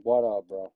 What up, bro?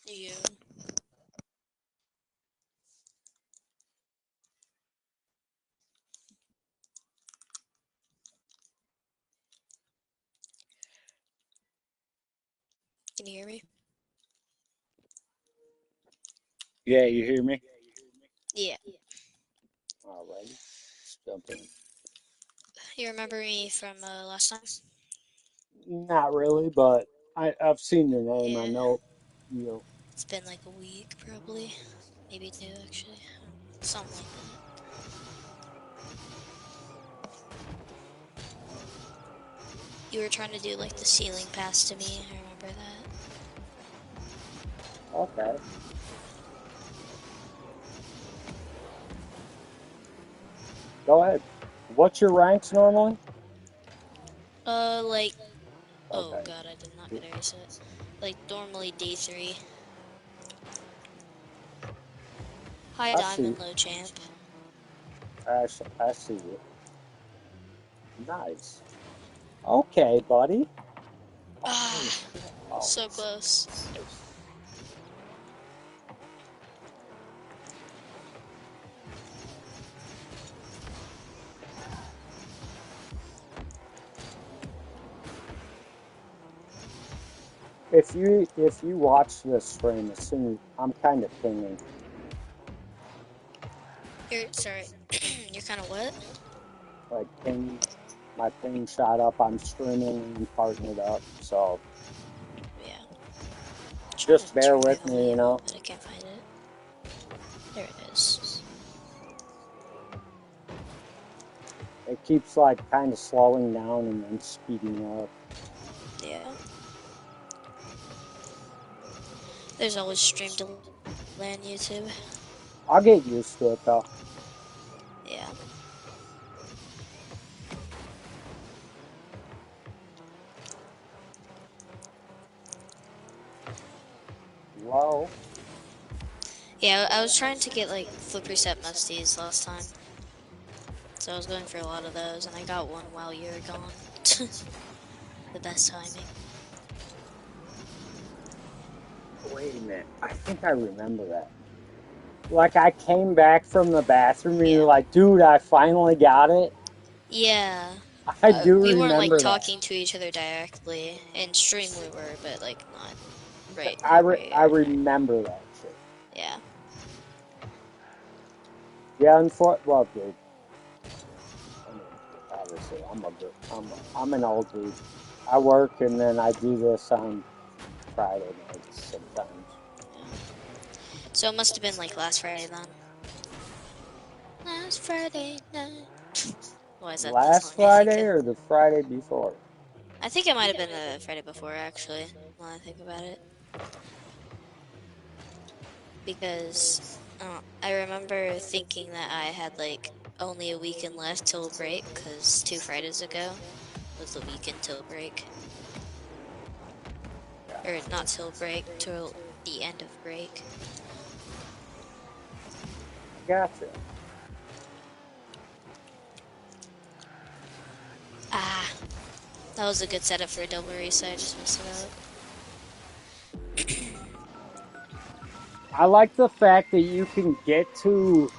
You. Can you hear me? Yeah, you hear me? Yeah. Alrighty, let's jump in. You remember me from last time? Not really, but I've seen your name. I Yeah. know you. It's been like a week, probably. Maybe two, actually. Something like that. You were trying to do like the ceiling pass to me. I remember that. Okay. Go ahead. What's your ranks normally? Like. Oh Okay. god, I did not get a reset. Like, normally D3. High I see. diamond, low champ. I see you. Nice. Okay, buddy. Oh, Ah, shit. Oh, so close. nice. If you watch this stream, as soon as I'm kind of pinging, You're, sorry. You're kind of what? like ping, my ping shot up. I'm streaming and partnered up, so Yeah. Trying to just bear turn my with me, you volume up, know. but I can't find it. There it is. It keeps like kind of slowing down and then speeding up. Yeah. There's always stream delay on YouTube. I'll get used to it though. Yeah. Whoa. Yeah, I was trying to get like flip reset musties last time. So I was going for a lot of those, and I got one while you were gone. The best timing. Wait a minute. I think I remember that. Like I came back from the bathroom and you're Yeah. like, dude, I finally got it. Yeah. I do We weren't like remember that. talking to each other directly. In stream we were, but like not right I every night. remember that shit. Yeah. Yeah, unfortunately, well, dude. I mean, obviously, I'm an old dude. I work and then I do this on Friday nights sometimes. Yeah. So it must have been like last Friday then. Last Friday night. Why is that the Last song I think Friday of? or the Friday before? I think it might have been the Friday before, actually, when I think about it. Because I remember thinking that I had like only a weekend left till break, because 2 Fridays ago was the weekend till break. Or not till break, till the end of break. Gotcha. Ah, that was a good setup for a double reset, I just messed it up. I like the fact that you can get to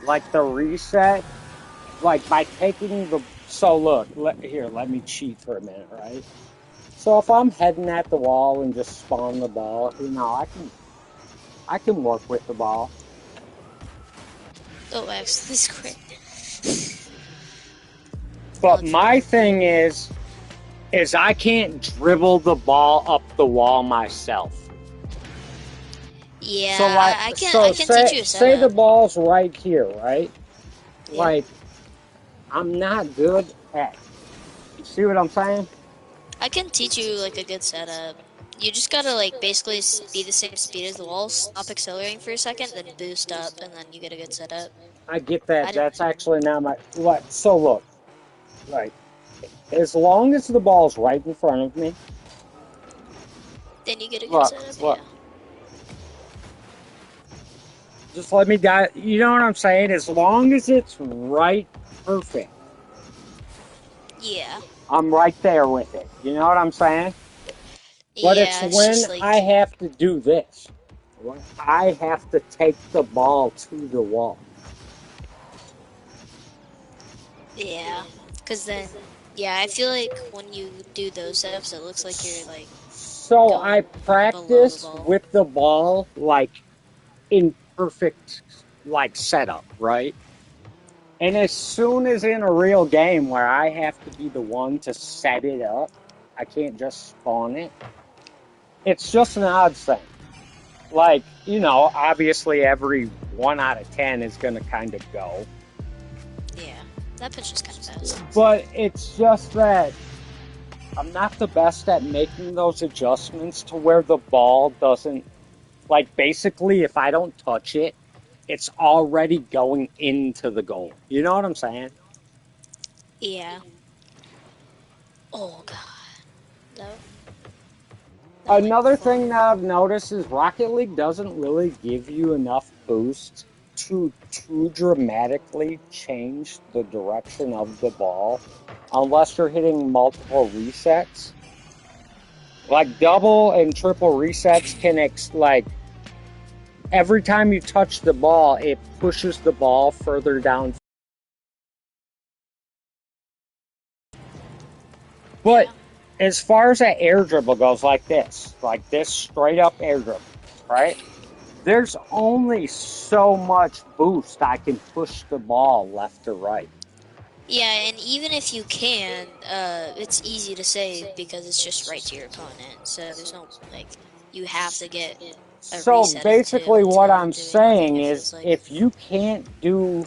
like the reset like by taking the so look let me cheat for a minute, right? So if I'm heading at the wall and just spawn the ball, I can work with the ball. Oh, I actually squared. But I'll try my that then. thing is I can't dribble the ball up the wall myself. Yeah, So like I so can teach you a say the setup. ball's right here, right? Yeah. Like I'm not good at, you see what I'm saying? I can teach you like a good setup. You just gotta like basically be the same speed as the wall, stop accelerating for a second, then boost up, and then you get a good setup. I get that. I did, That's actually not my what. So look, like as long as the ball's right in front of me, then you get a good look, setup. look. Yeah. Just let me die. You know what I'm saying? As long as it's right, perfect. Yeah. I'm right there with it. You know what I'm saying? But it's Yeah. It's when just I like have to do this. When I have to take the ball to the wall. yeah. Cause then yeah, I feel like when you do those setups, it looks like you're like So going I below the practice ball. with the ball like in perfect like setup, right? And as soon as in a real game where I have to be the one to set it up, I can't just spawn it. It's just an odd thing. Like, obviously every 1 out of 10 is going to kind of go. Yeah. That pitch is kind of fast. But it's just that I'm not the best at making those adjustments to where the ball doesn't, like, basically, if I don't touch it, it's already going into the goal. You know what I'm saying? Yeah. Oh god. That that went Another thing far. that I've noticed is Rocket League doesn't really give you enough boost to too dramatically change the direction of the ball unless you're hitting multiple resets. Like double and triple resets can like every time you touch the ball, it pushes the ball further down. But Yeah. as far as that air dribble goes, like this straight up air dribble, right? There's only so much boost I can push the ball left to right. Yeah, and even if you can, it's easy to save because it's just right to your opponent. So there's no like you have to get a So resetting basically, what to I'm do anything. saying It is feels like if you can't do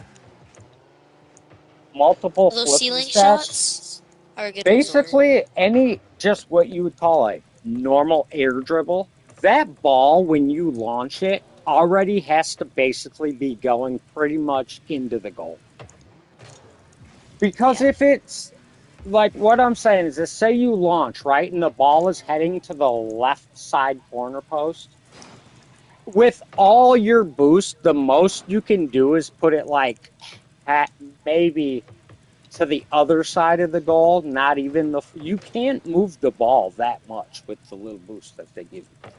multiple those flip ceiling resets, shots are a good resort. basically just what you would call a normal air dribble, that ball, when you launch it, already has to basically be going pretty much into the goal. Because Yeah, if it's like what I'm saying is this, say you launch, right, and the ball is heading to the left side corner post. With all your boost, the most you can do is put it like at maybe to the other side of the goal, not even you can't move the ball that much with the little boost that they give you.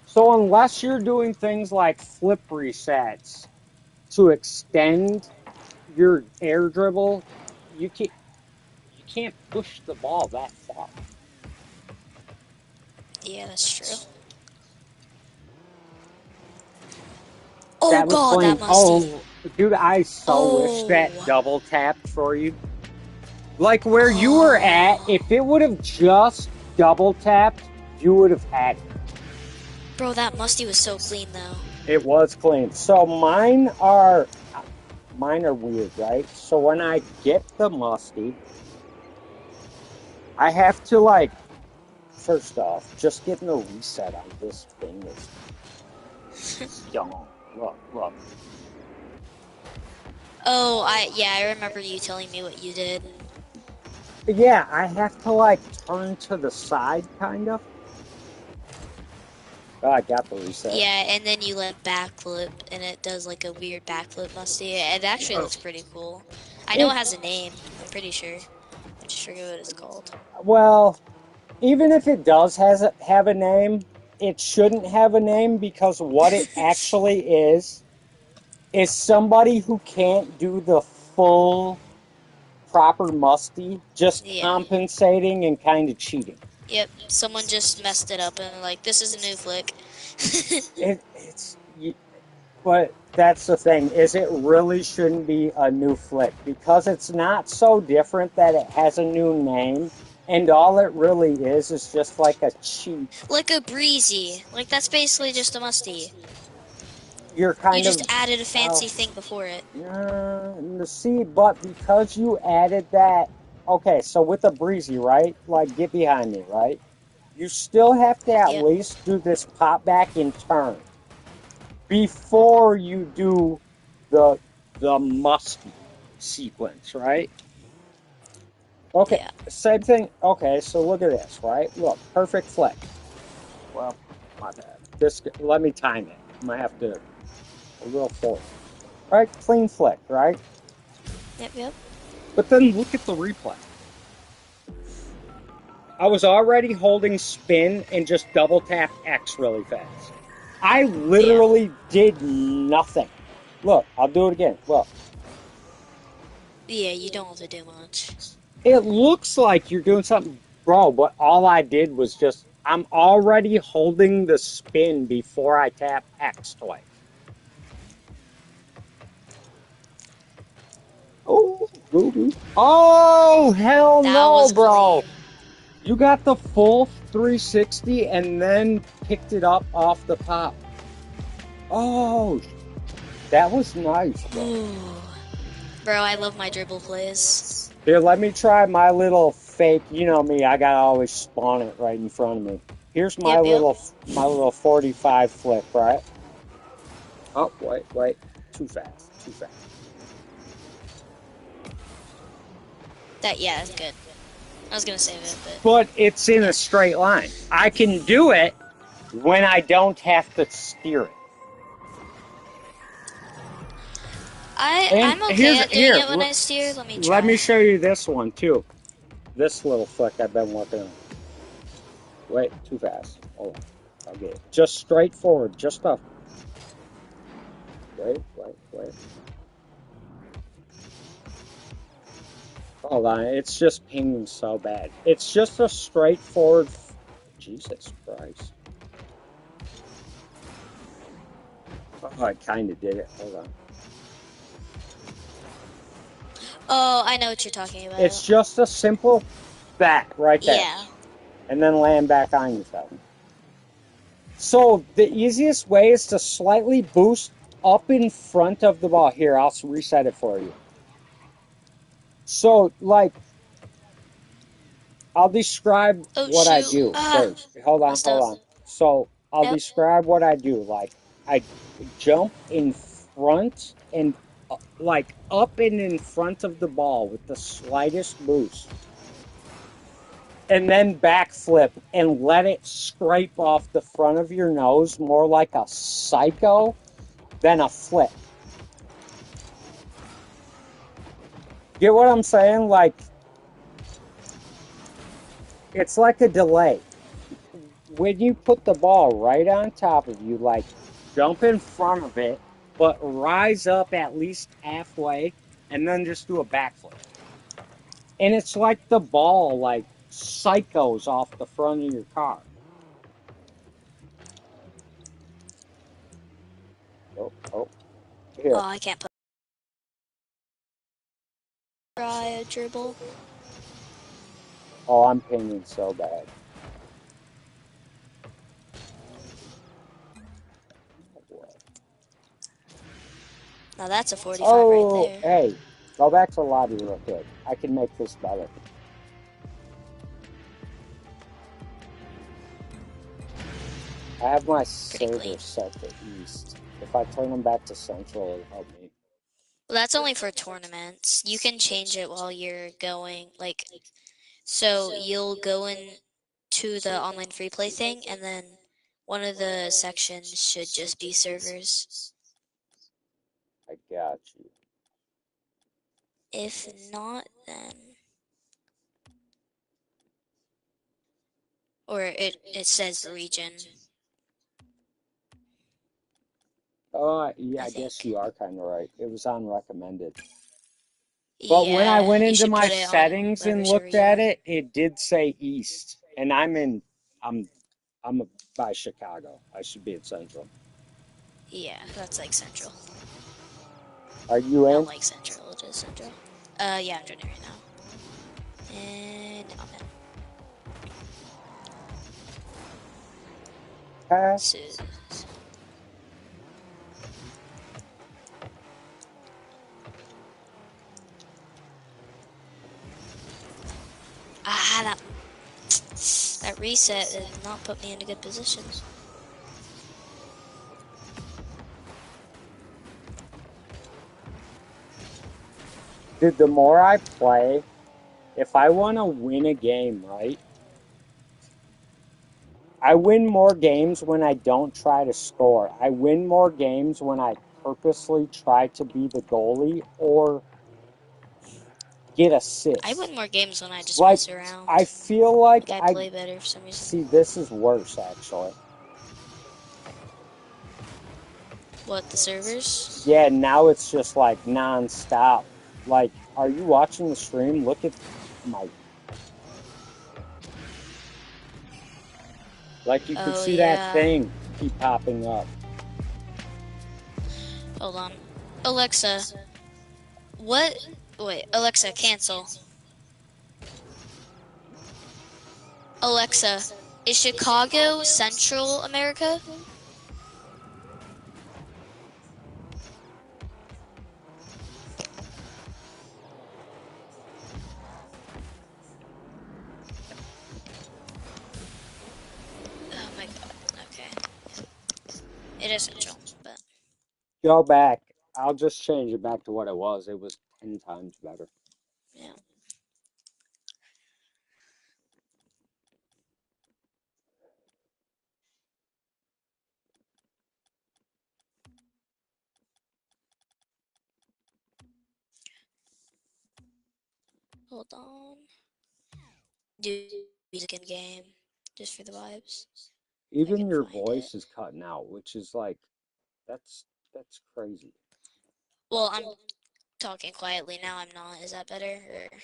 So unless you're doing things like flip resets to extend your air dribble, you can't push the ball that far. yeah, that's true. Oh That was God, that clean. musty. Oh, dude, I so wish that Oh, double tapped for you. Like where you were at, oh, if it would have just double tapped, you would have had it. bro, that musty was so clean though. It was clean. So mine are weird, right? So when I get the musty, I have to like first off, just getting a reset on this thing is young. Look, look. Oh, yeah, I remember you telling me what you did. Yeah, I have to like turn to the side kind of. Oh, I got the reset. Yeah, and then you like backflip, and it does like a weird backflip musty. It actually looks pretty cool. I know It it has a name. I'm pretty sure. I just forget what it's called. well, even if it does have a name, it shouldn't have a name because what it actually is somebody who can't do the full proper musty, just Yeah. compensating and kind of cheating. Yep. Someone just messed it up and like this is a new flick. It's but that's the thing is it really shouldn't be a new flick because it's not so different that it has a new name and all it really is just like a cheat. Like a breezy. Like that's basically just a musty. You're You kind just of added a well, fancy thing before it. see, but because you added that. okay, so with the breezy, right? Like, get behind me, right? You still have to at Yep. least do this pop back in turn before you do the musty sequence, right? Okay, Yeah. same thing. Okay, so look at this, right? Look, perfect flick. Well, my bad. This, let me time it. I'm gonna have to a little forward. Right, clean flick, right? Yep. Yep. But then look at the replay. I was already holding spin and just double tap X really fast. I Yeah. literally did nothing. Look, I'll do it again. Look, Yeah. You don't have to do much. it looks like you're doing something, bro, but all I did was just, I'm already holding the spin before I tap X twice. Oh, Ruby. Oh, hell That no, was bro. clean. You got the full 360 and then picked it up off the pop. Oh, that was nice, bro. Ooh. Bro, I love my dribble plays. Here, let me try my little fake. You know me, I gotta always spawn it right in front of me. Here's Yep. Yep. my little 45 flip, right? Oh, wait. Too fast. Too fast. That. Yeah. That's good. I was gonna save it, but But it's in a yeah. straight line. I can do it when I don't have to steer it. And I'm okay at doing here, it when I steer. Let me let me try. show you this one too. This little flick I've been working on. Wait, too fast. Hold on. I'll get it. Just straight forward. Just up. Wait. Hold on. It's just pinging so bad. It's just a straightforward. Jesus Christ. Oh, I kind of did it. Hold on. Oh, I know what you're talking It's about. just a simple back right there. Yeah. And then land back on yourself. So the easiest way is to slightly boost up in front of the ball. Here, I'll reset it for you. So, like, I'll describe Oh what I shoot. do Ah, first. Hold on, messed hold up. on. So I'll Yep. describe what I do. Like I jump in front and like up and in front of the ball with the slightest boost, and then backflip and let it scrape off the front of your nose more like a psycho than a flip. Get what I'm saying? Like it's like a delay. When you put the ball right on top of you, like jump in front of it, but rise up at least halfway and then just do a backflip. And it's like the ball like psychos off the front of your car. Oh, Oh, here. I can't put try a dribble. Oh, I'm pinging so bad. Now that's a 45 right Oh, there. hey, go back to the lobby real quick. I can make this better. I have my Pretty clean. server set to east. If I turn them back to central, it'll help me. Well, that's only for tournaments. You can change it while you're going, like, so you'll go in to the online free play thing, and then one of the sections should just be servers. I got you. If not, then or it says region, Oh, yeah, I I guess think. you are kind of right. It was on recommended. But when I Yeah, went you into should my put it on settings and whatever server looked you at have. it, it did say east, and I'm I'm by Chicago. I should be at Central. Yeah, that's like central. Are you Not in? like central, it is central. Yeah, I'm doing it right now. And I'm in. Pass. So, reset and not put me in a good position. Dude, the more I play, if I want to win a game, right? I win more games when I don't try to score. I win more games when I purposely try to be the goalie or get I assists. win more games when I just Like, mess I around. feel like Like I I play better for some reason. see this is worse actually. What, the servers? Yeah, now it's just like nonstop. Like, are you watching the stream? Look at my, like you could Oh see that yeah. thing keep popping up. Hold on. Alexa, what? Wait, Alexa, cancel. Alexa, is Chicago Central America? Oh my god. Okay. It is Central, but Go back. I'll just change it back to what it was. It was 10 times better. yeah. Hold on. Do music in game just for the vibes. If I Even can your find it. voice is cutting out, which is like, that's that's crazy. Well, I'm talking quietly now. I'm not. Is that better? Or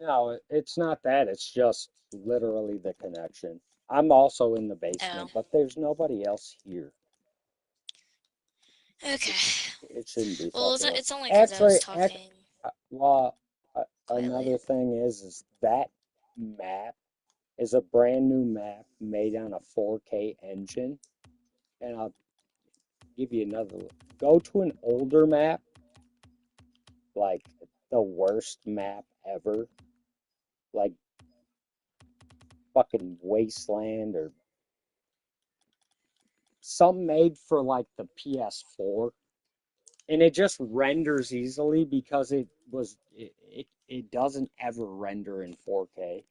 No, it's not that. It's just literally the connection. I'm also in the oh, basement, but there's nobody else here. okay. It shouldn't be Well, fucking up. it's only because I was Actually, talking well, quietly. another thing is that map is a brand new map made on a 4K engine, and I'll give you another. Go to an older map, like the worst map ever, like fucking Wasteland or something made for like the PS4, and it just renders easily because it doesn't ever render in 4K,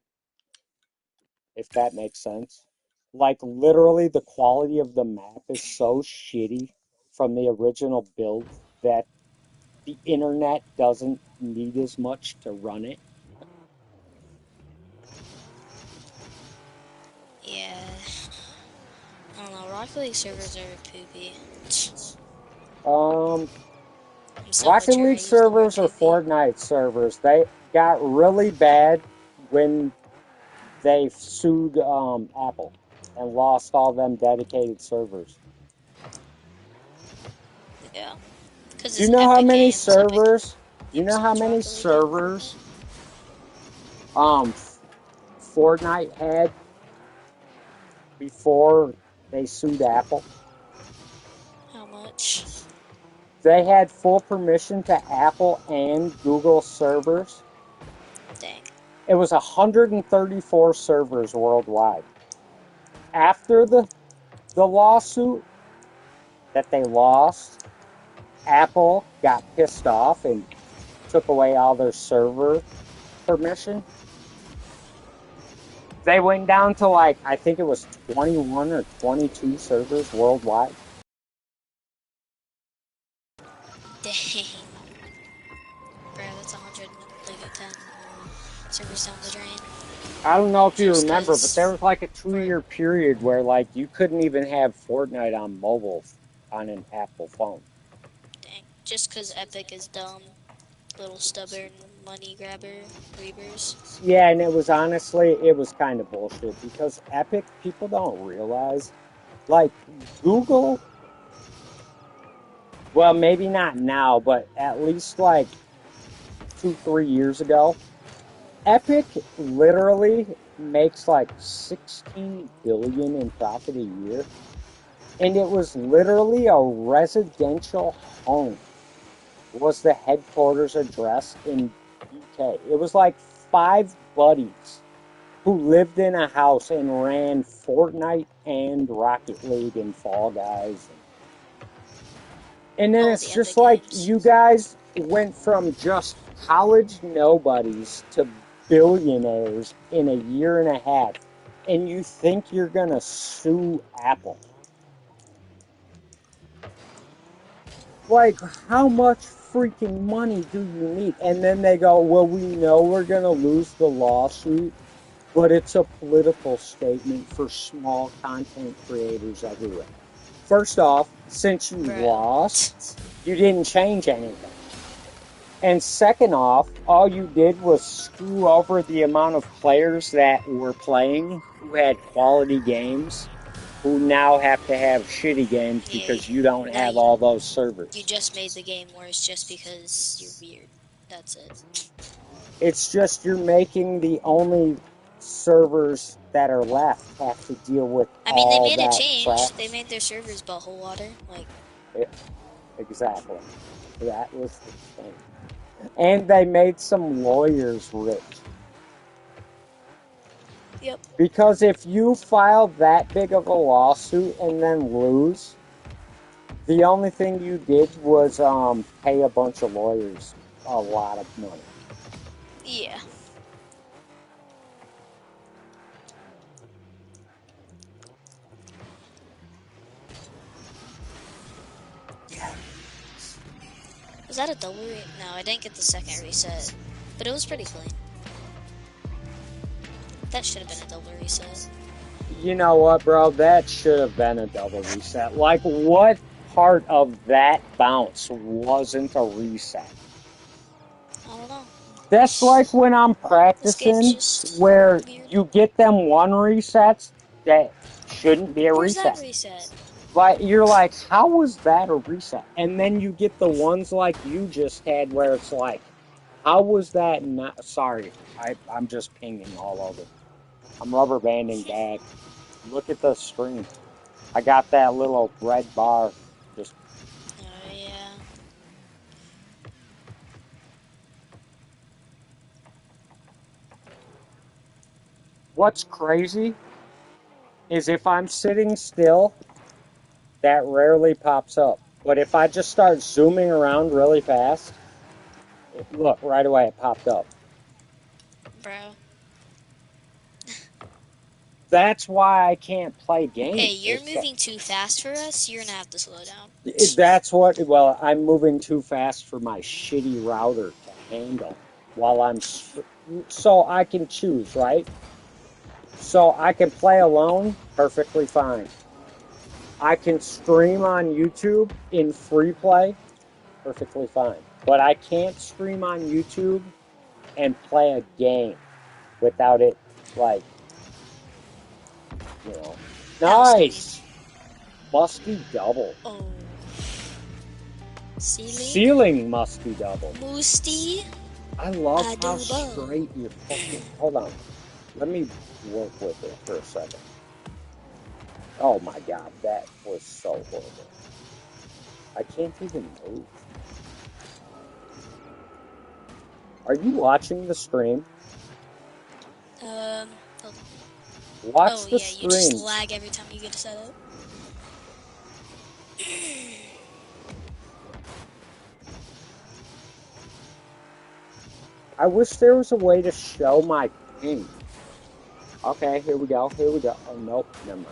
if that makes sense. Like literally the quality of the map is so shitty from the original build that the internet doesn't need as much to run it. Yeah. I don't know. Rocket League servers are poopy. Um, I'm so Rocket mature. I League use the word servers or poopy. Fortnite servers, they got really bad when they sued Apple and lost all them dedicated servers. Yeah. Because Do you it's know how Epic many Games. Epic servers? Do you Games know how owns many Rocket League. Yeah. servers um Fortnite had before they sued Apple? How much? They had full permission to Apple and Google servers. Dang. It was 134 servers worldwide. After the lawsuit that they lost, Apple got pissed off and took away all their server permission. They went down to like, I think it was 21 or 22 servers worldwide. Dang. Bro, that's 110 servers down the drain. I don't know if you Just remember, but there because. was like a For. 2 year period where like you couldn't even have Fortnite on mobile on an Apple phone. Dang. Just because Epic is dumb. Little stubborn money grabber. Reavers. Yeah, and it was honestly, it was kind of bullshit because Epic, people don't realize, like Google, well, maybe not now, but at least like 2, 3 years ago, Epic literally makes like 16 billion in profit a year. And it was literally a residential home was the headquarters address in UK. It was like five buddies. who lived in a house and ran Fortnite and Rocket League and Fall Guys. And then All it's the just epic like games. you guys went from just college nobodies to billionaires in a year and a half. And you think you're going to sue Apple. Like, how much freaking money do you need? And then they go, well, we know we're going to lose the lawsuit, but it's a political statement for small content creators everywhere. First off, since you Bro. lost, you didn't change anything. And second off, all you did was screw over the amount of players that were playing who had quality games, who now have to have shitty games Yeah, because you don't now have all those you servers. just made the game worse just because you're weird. That's it. It's just you're making the only servers that are left have to deal with I mean, they all made a that crap. change. They made their servers butthole water. Like, It, exactly. That was the thing. And they made some lawyers rich. yep. Because if you file that big of a lawsuit and then lose, the only thing you did was pay a bunch of lawyers a lot of money. Yeah. Yeah. Was that a double No, I didn't get the second reset. But it was pretty clean. That should have been a double reset. You know what, bro? That should have been a double reset. Like, what part of that bounce wasn't a reset? I don't know. That's like when I'm This game's practicing just where weird. you get them one resets that shouldn't be a Where's that reset. reset? Like, you're like, how was that a reset? And then you get the ones like you just had where it's like, how was that not? Sorry, I'm just pinging all over. I'm rubber banding bad. Look at the screen. I got that little red bar. Just Oh, yeah. what's crazy is if I'm sitting still, that rarely pops up. But if I just start zooming around really fast, look, right away it popped up. Bro. That's why I can't play Hey, games. you're moving too fast for us. You're gonna have to slow down. That's what, well, I'm moving too fast for my shitty router to handle while so I can choose, right? So I can play alone perfectly fine. I can stream on YouTube in free play perfectly fine. But I can't stream on YouTube and play a game without it, like, you know. That was clean. Nice! Musty double. Oh. Ceiling? Ceiling musty double. Moosty? I love how Adobo. straight you're fucking. Hold on. Let me work with it for a second. Oh my god, that was so horrible. I can't even move. Are you watching the stream? Hold on. Watch Oh, the yeah, you just stream. lag every time you get a setup. I wish there was a way to show my ping. Okay, here we go. Here we go. Oh, nope. Never mind.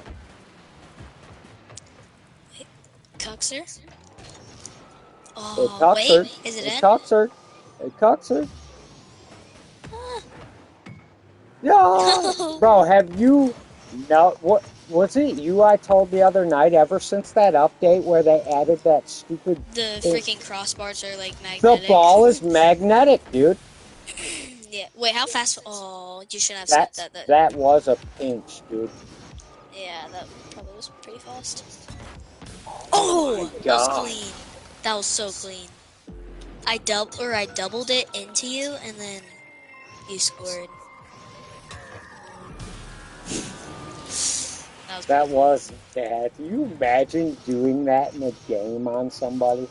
Wait, Cuxer? It Oh, cuts wait, her. is it It in? cuts her. It cuts her. Ah, Yeah, no! bro. Have you? No. What was it? You I told the other night. Ever since that update where they added that stupid The thing, freaking crossbars are like the magnetic. ball is magnetic, dude. Yeah, wait, how fast? Oh, you shouldn't have said That's that. that was a pinch, dude. Yeah, that probably was pretty fast. Oh my Oh, that was god. clean. That was so clean. I doubled it into you, and then you scored. That was pretty That clean. was bad. Can you imagine doing that in a game on somebody?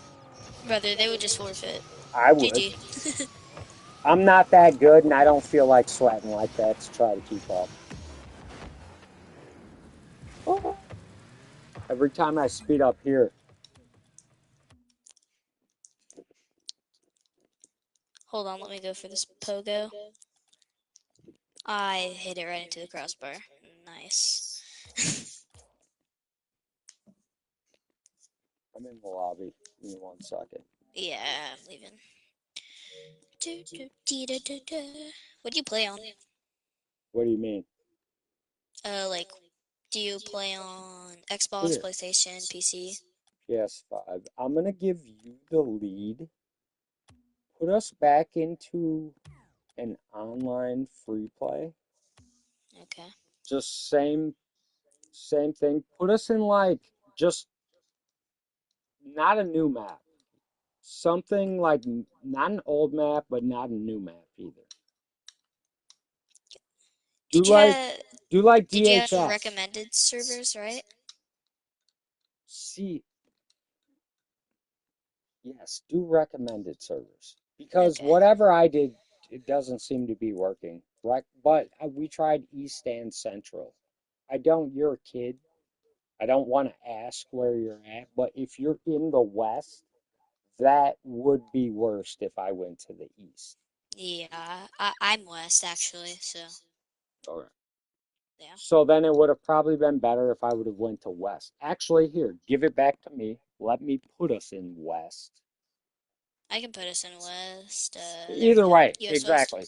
Brother, they would just forfeit. I would. GG. I'm not that good, and I don't feel like sweating like that to try to keep up. Oh. Every time I speed up here, Hold on, let me go for this pogo. I hit it right into the crossbar. Nice. I'm in the lobby. Give me 1 second. Yeah, I'm leaving. What do you play on? What do you mean? Like, do you play on Xbox, Here, PlayStation, PC? PS5. I'm gonna give you the lead. Put us back into an online free play. Okay. Just same thing. Put us in like just not a new map. Something like not an old map, but not a new map either. Do Did you like have do like did you have DHS. recommended servers, right? See, yes, do recommended servers because Okay. whatever I did, it doesn't seem to be working. Right, but we tried East and Central. I don't. You're a kid. I don't want to ask where you're at, but if you're in the West, that would be worst if I went to the East. Yeah, I'm West actually, so All right. yeah. So then it would have probably been better if I would have went to West. Actually, here, give it back to me. Let me put us in West. I can put us in West. There we Either go. way, US West. exactly.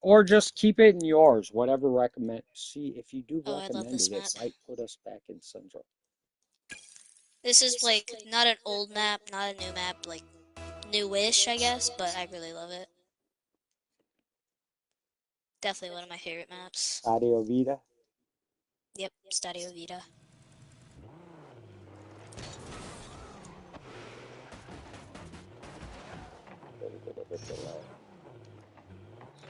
Or just keep it in yours, whatever recommend. See, if you do Oh, I love recommended, this it map. might put us back in Central. This is like not an old map, not a new map, like newish, I guess, but I really love it. Definitely one of my favorite maps. Audio Vita. Yep, Stadio Vita. Little bit of a delay.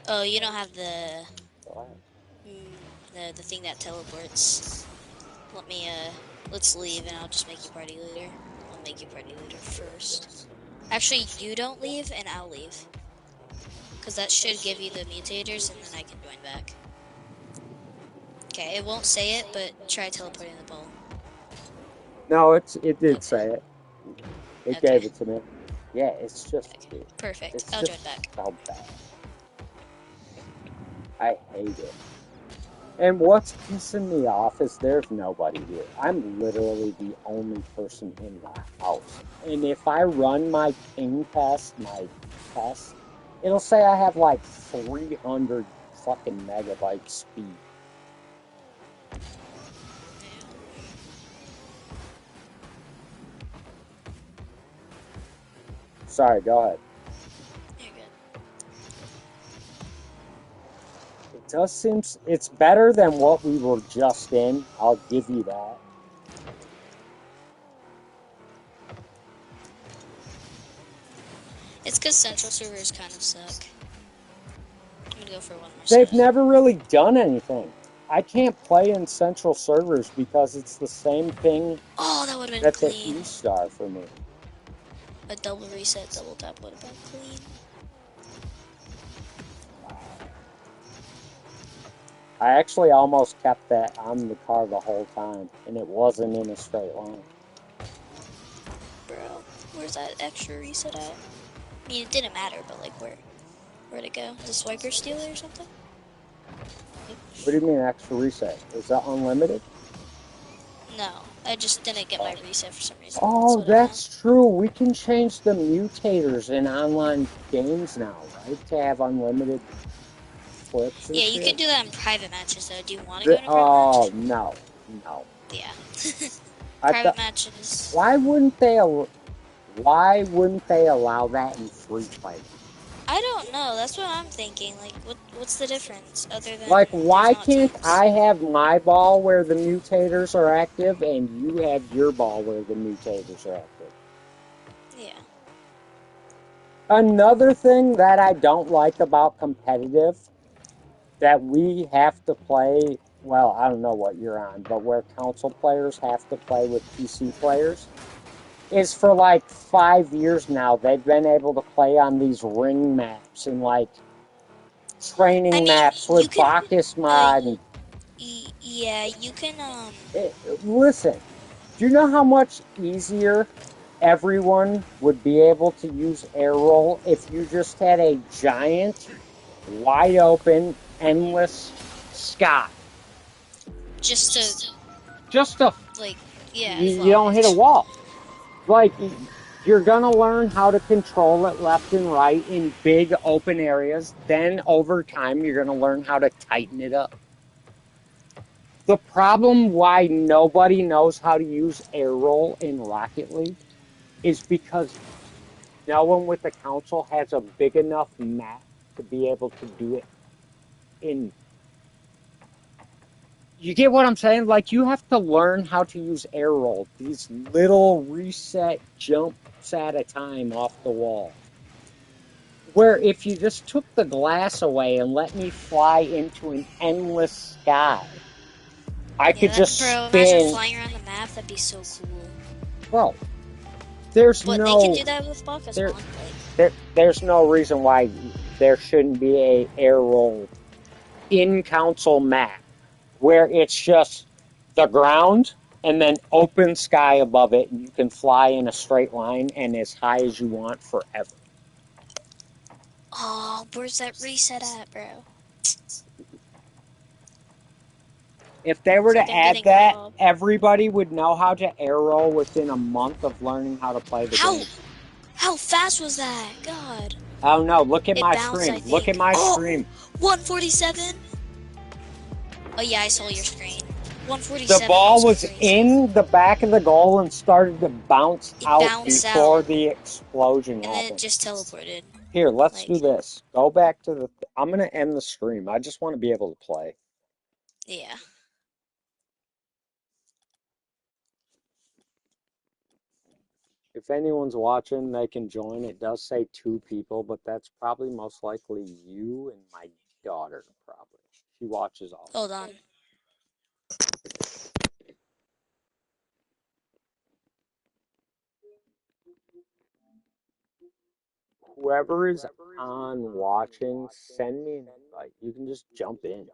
Oh, you don't have the Go ahead. the thing that teleports. Let me let's leave and I'll just make you party leader. I'll make you party leader first. Actually, you don't leave and I'll leave. Because that should give you the mutators and then I can join back. Okay, it won't say it, but try teleporting the ball. No, it did Okay, say it. It okay, gave it to me. Yeah, it's just okay. Perfect. it's I'll join just back. so bad. I hate it. And what's pissing me off is there's nobody here. I'm literally the only person in the house. And if I run my ping test, my test, it'll say I have like 300 fucking megabyte speed. Yeah. Sorry, go ahead. You're good. It does seem it's better than what we were just in. I'll give you that. It's because central servers kind of suck. I'm gonna go for one more They've set. never really done anything. I can't play in central servers because it's the same thing Oh, that would have been that the clean. East are for me. A double reset, double tap would have been clean. I actually almost kept that on the car the whole time, and it wasn't in a straight line. Bro, where's that extra reset at? I mean, it didn't matter, but like, where'd it go? Did Swiper steal it or something? Nope. What do you mean extra reset? Is that unlimited? No, I just didn't get my Oh, reset for some reason. That's oh, what it meant. that's true. We can change the mutators in online games now, right? To have unlimited clips and Yeah, you can shit. do that in private matches though. Do you want to go in a private Oh match? no, no. Yeah. I Private thought matches. why wouldn't they? Why wouldn't they allow that in free play? I don't know. That's what I'm thinking. Like, what's the difference other Like, than there's why not can't teams? I have my ball where the mutators are active and you have your ball where the mutators are active? Yeah. Another thing that I don't like about competitive that we have to play, well, I don't know what you're on, but where console players have to play with PC players is for like 5 years now, they've been able to play on these ring maps and like I training mean, maps you with can, Bacchus uh, mod. And yeah, you can, listen, do you know how much easier everyone would be able to use air roll if you just had a giant, wide open, endless sky? just to, Just a like, yeah, you don't fly. hit a wall. Like you're gonna learn how to control it left and right in big open areas. Then over time, you're gonna learn how to tighten it up. The problem why nobody knows how to use air roll in Rocket League is because no one with the council has a big enough map to be able to do it in. You get what I'm saying? Like you have to learn how to use air roll, these little reset jumps at a time off the wall. Where if you just took the glass away and let me fly into an endless sky, I Yeah, could just bro, imagine spin. flying around the map, that'd be so cool. Bro, there's But they can no do that with Bacchus there mod, like, there's no reason why there shouldn't be a air roll in council map where it's just the ground and then open sky above it and you can fly in a straight line and as high as you want forever. oh, where's that reset at, bro? If they were It's to like I'm add getting that, robbed. everybody would know how to air roll within a month of learning how to play the How, game. how fast was that? God. Oh no, look at It my bounced, I stream. Look at think. my Oh, stream. 147? Oh yeah, I saw your screen. The 147 ball was was crazy. in the back of the goal and started to bounce It out bounced before out, the explosion and then it happened. just teleported. Here, let's do Like, this. Go back to the. I'm going to end the stream. I just want to be able to play. yeah. If anyone's watching, they can join. It does say two people, but that's probably most likely you and my daughter, probably. She watches all the Hold on. time. Whoever is on watching, send me an invite. You can just jump in.